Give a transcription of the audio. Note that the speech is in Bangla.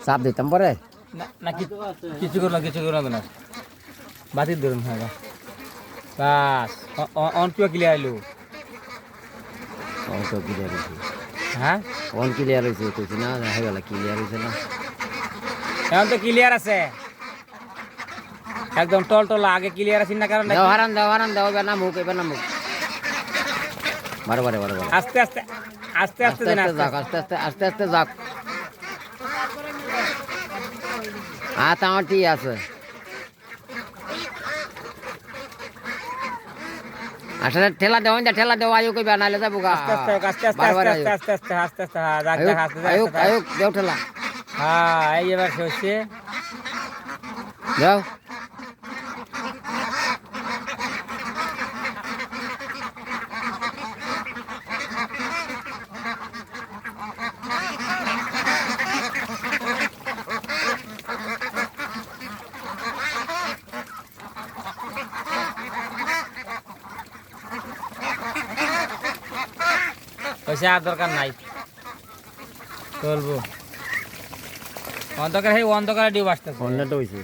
চাপ দিতাম পরে না কিছু করো না বাতিল ধরুন হ্যাঁ বাস অন কিবা ক্লিয়ার আইলো অঙ্ক ক্লিয়ার হয়েছে হ্যাঁ অন ক্লিয়ার হয়েছে কইছি না হয়ে গেল ক্লিয়ার হয়েছে না এখন তো ক্লিয়ার আছে একদম টল আগে ক্লিয়ার আছে না কারণ দাও হারান দাও এবার না মুখ বারে আস্তে দিন আস্তে যাক হাত আমার ঠিক আছে আসলে ঠেলা দেও আয়ু কইবা নাইলে যাবো গা আস্তে আয়ু দেও ঠেলা হ্যাঁ এই এবার হচ্ছে যাও পয়সা আর দরকার নাই চলবো অন্ধকার ডিউ আসতেছে অন্যটা হয়েছে